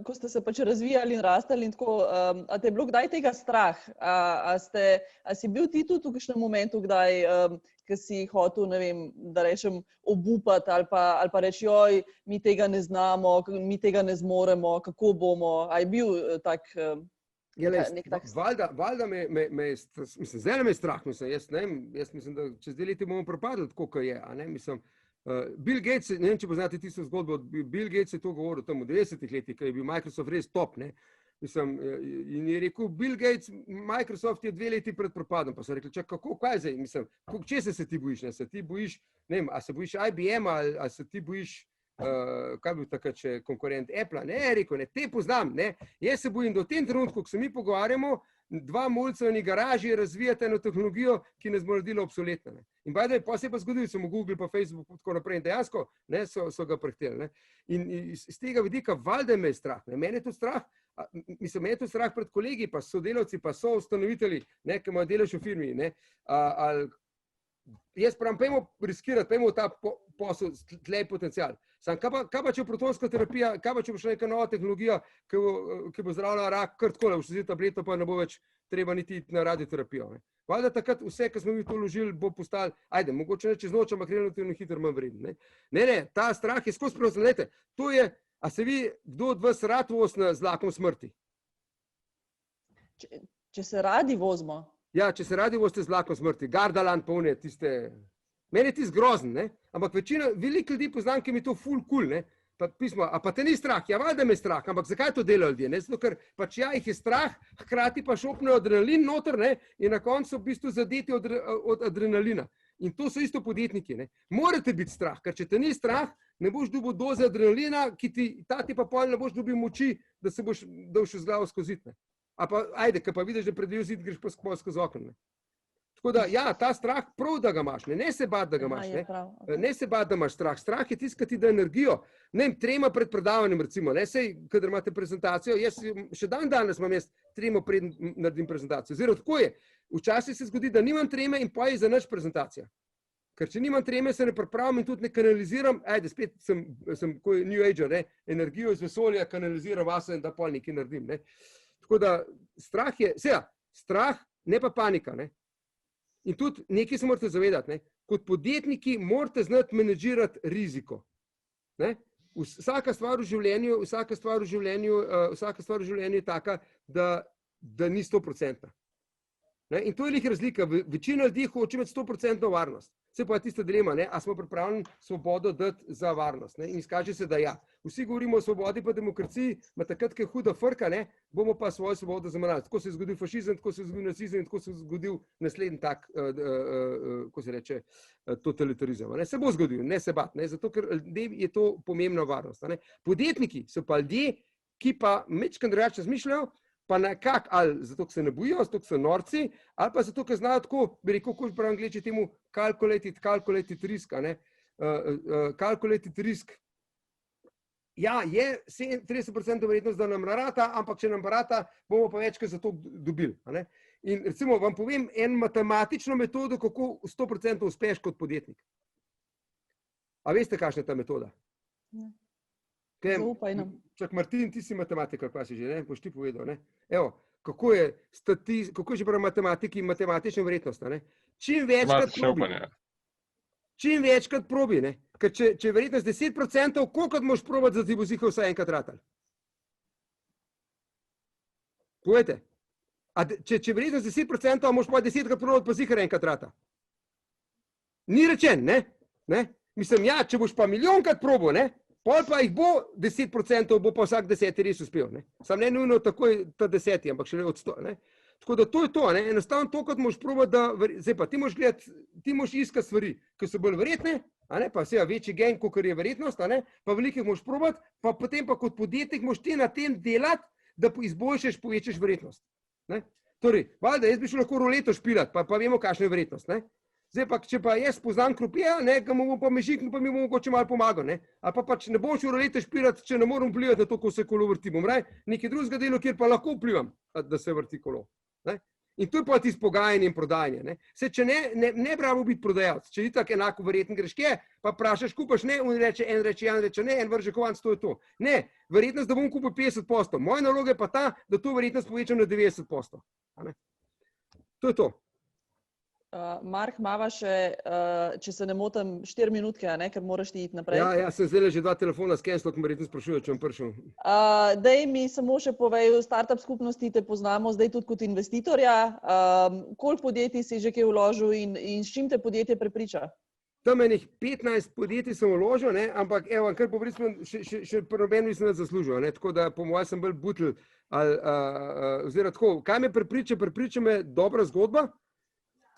ko ste se pač razvijali in rastali in tako, a te je bilo kdaj tega strah? A si bil ti tudi v kakšnem momentu kdaj, ki si hotel, ne vem, da rečem, obupati ali pa reči, joj, mi tega ne znamo, mi tega ne zmoremo, kako bomo? A je bil tak nek tak strah? Valjda zdaj me je strah, jaz mislim, da čez 2 leti bomo propadli, tako kot je, a ne, mislim, Bill Gates, ne vem, če poznate tisto zgodbo, Bill Gates je to govoril tam v 90-ih letih, ko je bil Microsoft res top, ne. Mislim, in je rekel, Bill Gates, Microsoft je 2 leti pred propadom, pa so rekli, čak, kaj zdaj, mislim, česa se ti bojiš, ne, se ti bojiš, ne vem, a se bojiš IBM, a se ti bojiš, kaj bi bil takrat še konkurent Apple, ne, rekel, ne, te poznam, ne, jaz se bojim, da v tem trenutku, ko se mi pogovarjamo, 2 mulca v eni garaži razvijate eno tehnologijo, ki nas bo naredila obsoletna, ne. In pa se je pa zgodilo, so mu Google pa Facebook tako naprej in dejansko, ne, so ga prehteli, ne. In iz tega vidika valjda me je strah, ne, mene je to strah, mislim, mene je to strah pred kolegi, pa sodelavci, pa so ustanovitelji, ne, ki imajo delež v firmi, ne, jaz pravim, pojmo riskirati, pojmo v ta posel, tlej potencial. Sam, kaj pa če protonska terapija, kaj pa če bo še neka nova tehnologija, ki bo zdravila rak, kar takole, v 60 tableto pa ne bo več treba niti iti na radioterapijo. Valjda takrat vse, kar smo mi to vložili, bo postalo, ajde, mogoče ne čez noč, ampak relativno hitro manj vredno. Ne, ta strah je skozi prenosno. Glejte, to je, a se vi, kdo od vas rad voz z vlakom smrti? Če se radi vozimo? Ja, če se radi vozite z vlakom smrti, Gardaland polne, tiste... Meni je tisti grozen, ne? Ampak veliko ljudi poznam, ki mi to ful cool, ne? Pa pismo, a pa te ni strah? Ja, valjda me je strah, ampak zakaj to delajo ljudje? Ne? Zato, ker pač ja, jih je strah, hkrati pa šopnejo adrenalin noter, ne? In na koncu v bistvu zadeti od adrenalina. In to so isto podjetniki, ne? Morate biti strah, ker če te ni strah, ne boš dobil doze adrenalina, ta ti pa pol ne boš dobil moči, da se boš dal še z glavo skozi zid, ne? A pa, ajde, ko pa vidiš, da predvijo zid, greš pa skozi okno, ne? Tako da, ja, ta strah prav, da ga imaš, ne se bati, da ga imaš, ne. Ne se bati, da imaš strah. Strah je tisti, ki ti da energijo. Ne vem, 3 pred predavanjem, recimo, ne, sej, kadar imate prezentacijo, jaz še danes imam 3 pred naredim prezentacijo. Oziroma, tako je. Včasih se zgodi, da nimam 3 in pa je za nič prezentacija. Ker če nimam 3, se ne pripravim in tudi ne kanaliziram, ajde, spet sem kot New Ager, ne, energijo iz vesolja kanaliziram vase in da pol nekaj naredim, ne. Tako da, strah je, strah, ne pa panika, ne. In tudi nekaj se morate zavedati, ne? Kot podjetniki morate znati menedžirati riziko. Ne? Vsaka stvar v življenju je taka, da ni 100%. Ne? In to je lih razlika. Večina ljudi hoče imeti 100% varnost. Se pa je tista dilema, ne? A smo pripravljeni svobodo dati za varnost. Ne? In izkaže se, da ja. Vsi govorimo o svobodi pa demokraciji, ma takrat, ko je huda frka, ne? Bomo pa svojo svobodo zamrali. Tako se je zgodil fašizem, tako se je zgodil nacizem in tako se je zgodil naslednji tak, ko se reče, totalitarizem. Ne? Se bo zgodil, ne se bat, ne? Zato, ker ljudem je to pomembna varnost. Ne? Podjetniki so pa ljudje, ki pa mečkrat drugače razmišljajo, pa nekako, ali zato, ker se ne bojijo, zato, ker so norci, ali pa zato, ker znajo tako, bi rekel, ko pravi Angleži temu calculated risk, ne? Calculated risk. Ja, je 30% verjetnost, da nam narata, ampak če nam narata, bomo pa večkrat za to dobili. Ne? In recimo vam povem en matematično metodo, kako 100% uspeš kot podjetnik. A veste, kakšna je ta metoda? Zaupaj nam. Čak, Martin, ti si matematik, pa si že, ne? Boš ti povedal, ne? Evo, kako je že prav matematiki, matematična vrednost, ne? Čim večkrat probi, ne? Ker če je verjetnost 10%, koliko moš probati, da ti bo zihal vsaj enkrat ratal? Povejte. Če je verjetnost 10%, moš pa 10krat probati, pa zihar enkrat rata. Ni rečen, ne? Mislim, ja, če boš pa milijonkrat probo, ne? Pol pa jih bo 10%, bo pa vsak 10 res uspel, ne? Sam ne nujno takoj ta 10, ampak šele od 100, ne? Tako da to je to, ne? Enostavno to, kot moš probati, da, zdaj pa ti moš gledati, ti moš iskati stvari, ki so bolj verjetne, a ne, pa seveda večji gen, kolikor je verjetnost, a ne, pa velikih moš probati, pa potem pa kot podjetnik moš ti na tem delati, da izboljšaš, povečaš verjetnost, ne. Torej, valjda, jaz bi šel lahko ruleto špilati, pa vemo, kakšna je verjetnost, ne. Zdaj pa, če pa jaz poznam krupija, ne, ga mu pa mežik, pa mi bo mogoče malo pomagal, ne. Ali pa pač ne bom šel ruleto špilati, če ne moram vplivati na to, ko se kolo vrti, bom raje nekaj drugega delo, kjer pa lahko vplivam, da se vrti kolo, ne. In to je pa tisto pogajanje in prodajanje, ne. Se, če ne bravo biti prodajalec, če ni tako enako verjetno greš kje, pa vprašaš, kupaš, ne, en reče, ne, en vrže kovanc, to je to. Ne, verjetnost, da bom kupil 50%. Moja naloga je pa ta, da to verjetnost povečam na 90%. To je to. Mark, mava še, če se ne motim, 4 minutke, ne, ker moraš ti iti naprej. Ja, sem zdaj že 2 telefona skenslal, ko me verjetno sprašujejo, če bom prišel. Daj mi samo še povej, v startup skupnosti te poznamo zdaj tudi kot investitorja. Koliko podjetij si že kaj vložil in s čim te podjetje prepriča? Tam enih 15 podjetij sem vložil, ne, ampak evo, kar povredno še noben mislim, da zaslužil, ne, tako da po mojem sem bolj butel, oziroma tako, kaj me prepriča me dobra zgodba,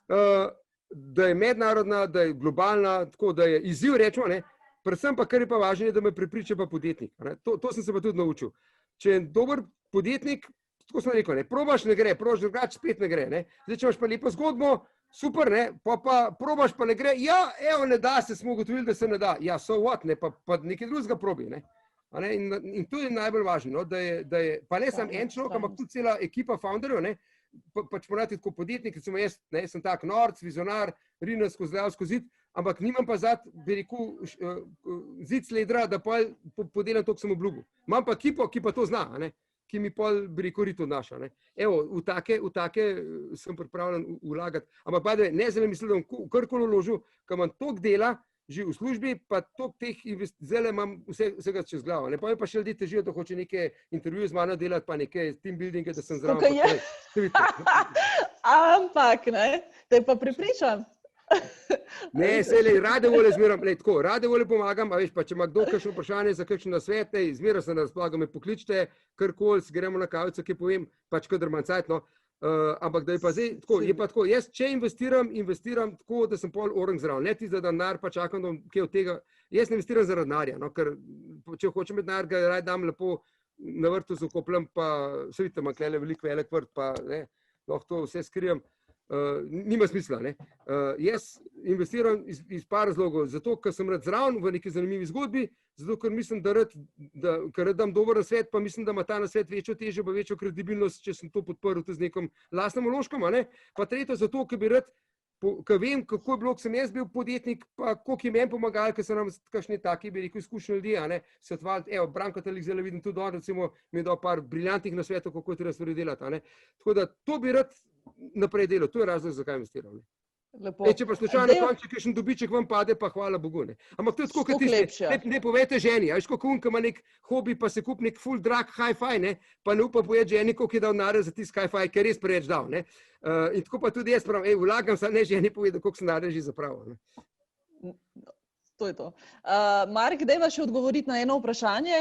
da je mednarodna, da je globalna, tako da je izziv, rečemo, ne, predvsem pa, kar je pa važno, da me prepriča pa podjetnik, ne, to sem se pa tudi naučil. Če je dober podjetnik, tako sem rekel, ne, probaš ne gre, probaš drugače spet ne gre, ne, zdaj, če imaš pa lepo zgodbo, super, ne, pa probaš pa ne gre, ja, evo, ne da se, smo ugotovili, da se ne da, ja, so what, ne, pa nekaj drugega probi, ne. In to je najbolj važno, no, da je, pa ne sam en človek, ampak tudi cela ekipa founderjev, ne, pač morate tako podjetnik, recimo jaz, ne, sem tak norc, vizionar, rinem skozi zid, ampak nimam pa zad, bi rekel, zid sledra, da podelam to, ko sem obljubil. Imam pa ekipo, ki pa to zna, ne, ki mi pol, bi rekel, rit odnaša, ne. Evo, v take sem pripravljen vlagati, ampak pa da ne zelo mislim, da bom karkoli vložil, ker imam toliko dela, že v službi, pa toliko teh zdajle imam vsega čez glavo. Ne, pa mi pa še ljudi težijo, da hoče neke intervjuje z mano delati, pa neke team buildinge, da sem zraven. Ampak, ne, te pa prepričam. Ne, sej, rade volje zmeram, tako, rade volje pomagam, a veš, pa če ima kdo kakšno vprašanje za kakšen nasvet, zmeram se na razpolago, me pokličite, karkoli, gremo na kavico, ki povem, pač kadar manj cajt, no. Ampak da je pa zdaj, tako, je pa tako, jaz če investiram tako, da sem pol orang zraven, ne tisto, da denar pa čakam, da kaj od tega, jaz ne investiram zaradi denarja, no, ker če hočem imeti denar, ga raj dam lepo na vrtu z okopljem, pa se vidite, ima klele velik vrt, pa ne, lahko to vse skrijem, nima smisla, ne. Jaz investiram iz par razlogov, zato, ker sem rad zraven v neki zanimivi zgodbi, zato, ker mislim, ker dam dober nasvet, pa mislim, da ima ta nasvet večjo težo, pa večjo kredibilnost, če sem to podprl tudi z nekom lastnim vložkom, ne. Pa tretjo zato, ker bi rad, ker vem, kako je bilo, ko sem jaz bil podjetnik, pa koliko je meni pomagali, ker so nam kakšni taki, bi rekel, izkušnji ljudi, ne, svetovali, evo, Branko Talik zdaj vidim tudi on, recimo, mi je dal par briljantnih nasvetov, kako je treba stvari delati, ne. Tako da to bi rad naprej delal, to je razlog, zakaj investiram. Če pa slučajno na koncu kakšen dobiček vam pade, pa hvala Bogu, ne. Ampak to je tako, kot tisti, ne povejte ženi, a veš, kako unka ima nek hobi, pa se kup nek full drag hi-fi, ne, pa ne upa povedati ženi, koliko je dal denarja za tisti hi-fi, ker je res preveč dal, ne. In tako pa tudi jaz pravim, vlagam, ne ženi povedati, koliko sem denarja že zapravil, ne. To je to. Mark, dajva še odgovoriti na eno vprašanje,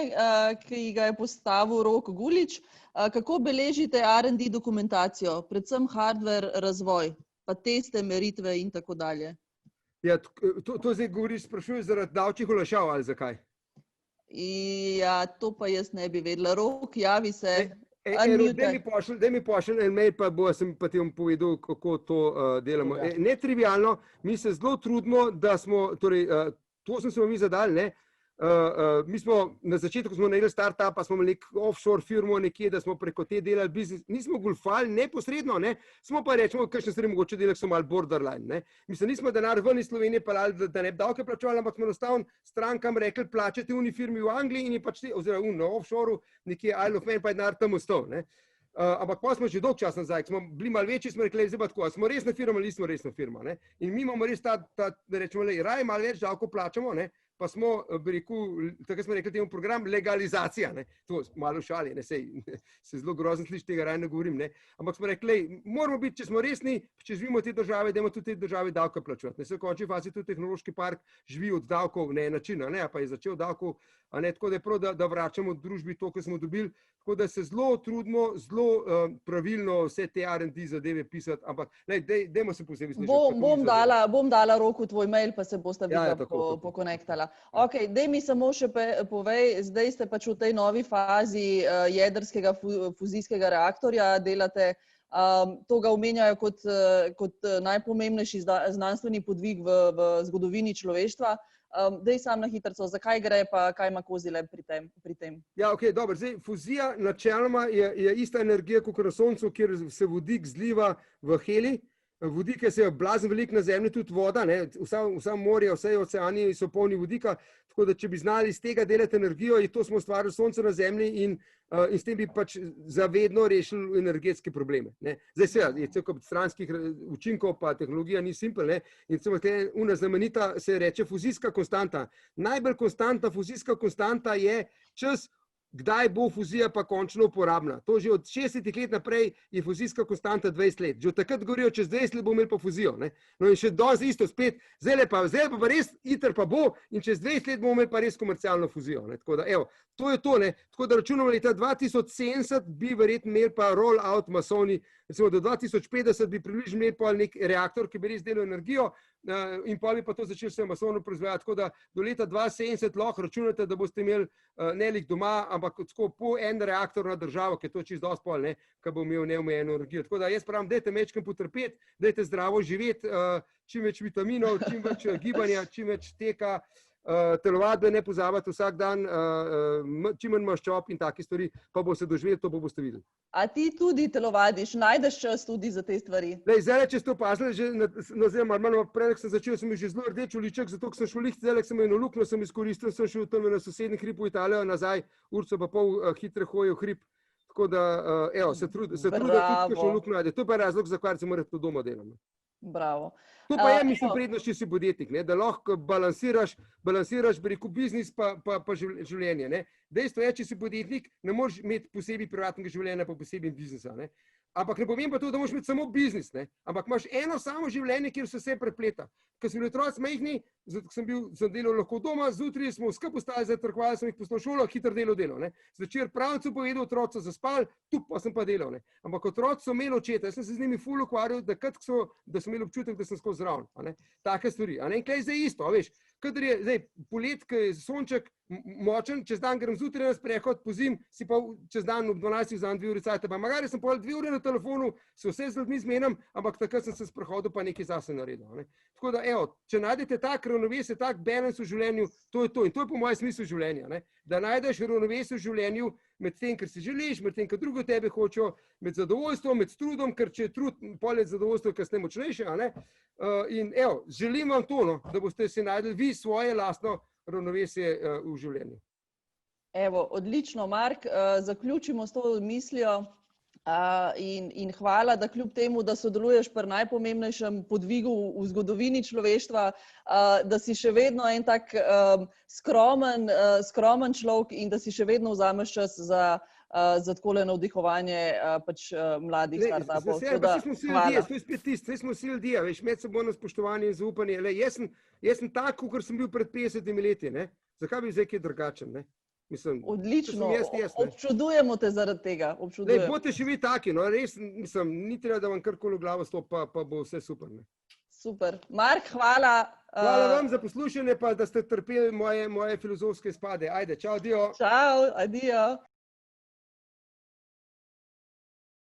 ki ga je postavil Rok Gulič. Kako beležite R&D dokumentacijo, predvsem hardware razvoj, pa teste, meritve in tako dalje? Ja, to zdaj govoriš, sprašuješ zaradi davčnih olajšav ali zakaj? Ja, to pa jaz ne bi vedela. Rok, javi se. Daj mi pošlji en mail, pa sem pa ti vam povedal, kako to delamo. Netrivialno, mi se zelo trudimo, da smo, torej, to smo se mi zadali, ne, Mi smo na začetku, ko smo naredili startup, pa smo imeli offshore firmo nekje, da smo preko te delali biznis. Nismo golfali neposredno, ne? Smo pa rečemo, kakšne stvari mogoče delali, so malo borderline. Ne? Mislim, nismo denar ven iz Slovenije pelali, da ne bi davke plačevali, ampak smo enostavno strankam rekli, plačate uni firmi v Angliji in je pač oziroma na offshoreu nekje Isle of Man, pa je denar tam ostal. Ampak pa smo že dolg čas nazaj, ko smo bili malo večji, smo rekli, zdaj pa tako, smo resna firma ali nismo resna firma. Ne? In mi imamo res ta rečemo, raje malo več davko plačamo, ne? Pa smo, tako smo rekli temu program, legalizacija, ne? To malo šali, ne? Se zelo grozno sliši, tega raje ne govorim, ne? Ampak smo rekli, moramo biti, če smo resni, če živimo v te države, dajmo tudi te države davke plačevati. Ne? Se v končni fazi tudi tehnološki park živi od davkov, ne način, ne? Pa je začel davkov, ne? Tako da je prav, da vračamo družbi to, kar smo dobili, tako da se zelo trudimo, zelo pravilno vse te R&D zadeve pisati, ampak dajmo se posebej slišati. Bom dala Roku tvoj mail, pa se boste pokonektala. Ok, daj mi samo še povej, zdaj ste pač v tej novi fazi jedrskega fuzijskega reaktorja, delate, to ga omenjajo kot najpomembnejši znanstveni podvig v zgodovini človeštva. Daj sam na hitrco, zakaj gre, pa kaj ima Kozilab pri tem? Ja, ok, dobro. Zdaj, fuzija načeloma je ista energija kot na Soncu, kjer se vodik zliva v helij. Vodik je se blazno veliko na Zemlji, tudi voda, ne? Vsa morja, vse oceani so polni vodika, tako da če bi znali iz tega delati energijo, in to smo ustvarili Sonce na Zemlji in s tem bi pač zavedno rešili energetske probleme. Ne? Zdaj se je cel kup stranskih učinkov, pa tehnologija ni simpel, ne? In una znamenita se reče fuzijska konstanta. Najbolj konstantna fuzijska konstanta je čas, kdaj bo fuzija pa končno uporabna. To že od 60 let naprej je fuzijska konstanta 20 let. Že od takrat govorijo, čez 20 let bomo imeli pa fuzijo. Ne? No in še dosti isto spet, zdaj pa res iter pa bo in čez 20 let bomo imeli pa res komercialno fuzijo. Ne? Tako da, evo, to je to. Ne? Tako da računamo, leta 2070 bi verjetno imeli pa roll-out masovni, recimo do 2050 bi približno imeli pa nek reaktor, ki bi res delal energijo, in pa bi pa to začeli se masovno proizvajati. Tako da do leta 2070 lahko računate, da boste imeli ne lik doma, ampak tako po en reaktor na državo, ki je to čisto dosti pol, ki bo imel neomejeno energijo. Tako da jaz pravim, dajte mečkem potrpeti, dajte zdravo živeti, čim več vitaminov, čim več gibanja, čim več teka, telovadbe ne pozabiti vsak dan, čim manj maščob in take stvari, pa bo se doživeti, to boste videli. A ti tudi telovadiš, najdeš čas tudi za te stvari? Zdaj, če ste opazili, že malo prej, sem začel, sem že zelo rdeč liček, zato ker sem šel liht, zdaj sem eno luknjo, sem izkoristil, sem šel tam na sosednji hrib v Italijo nazaj, urco pa pol hitre hoje v hrib, tako da, evo, se trudim, tudi kakšno luknjo najde. To je pa razlog, za kar se mora to doma delati. Bravo. To pa je, mislim, prednost, če si podjetnik, da lahko balansiraš, bi rekel, biznis pa življenje. Ne? Dejstvo je, če si podjetnik, ne moreš imeti posebej privatnega življenja, pa posebej biznisa. Ne? Ampak ne povem pa to, da moraš imeti samo biznis, ne? Ampak imaš eno samo življenje, kjer se vse prepleta. Ko smo bili otroci majhni, sem delal lahko doma, zjutraj smo skupaj ostali, zatrkovali sem jih poslal šolo, hitro delal. Ne? Zvečer pravcu povedal, otroci so zaspali, tu pa sem pa delal. Ne? Ampak otroci so imeli očeta, jaz sem se z njimi ful ukvarjal, da so imeli občutek, da sem skozi zraven. Take stvari. In kaj je zdaj isto, veš? Kadar je zdaj polet, ko je sonček močen, čez dan grem zjutraj na sprehod, pozim, si pa čez dan ob 12 vzamem 2 ure cajta, pa magari sem pol 2 ure na telefonu, se vse z ljudmi zmenim, ampak takrat sem se sprehodil pa nekaj zase naredil. Ne? Tako da, evo, če najdete tak ravnovesje, tak balans v življenju, to je to. In to je po mojem smislu življenja. Ne? Da najdeš ravnovesje v življenju med tem, kar si želiš, med tem, kar drugi od tebe hočejo, med zadovoljstvom, med trudom, ker če je trud, pol je zadovoljstvo kasneje močnejše. In evo, želim vam to, no, da boste si najdli vi svoje lastno ravnovesje v življenju. Evo, odlično, Mark. Zaključimo s to mislijo in hvala, da kljub temu, da sodeluješ pri najpomembnejšem podvigu v zgodovini človeštva, da si še vedno en tak skromen človek in da si še vedno vzameš čas za takole navdihovanje mladih startupov. Vsi smo si ljudje, veš, medsebojno spoštovanje in zaupanje. Jaz sem tak, kot sem bil pred 50 leti. Ne? Zakaj bi zdaj kaj drugačen? Ne? Mislim, odlično, občudujemo te zaradi tega. Bote še vi taki, no, res, mislim, ni treba, da vam karkoli v glavo stopi, pa bo vse super. Ne? Super. Mark, hvala. Hvala vam za poslušanje, pa da ste trpeli moje filozofske spade. Ajde, čau, adijo. Čau, adijo.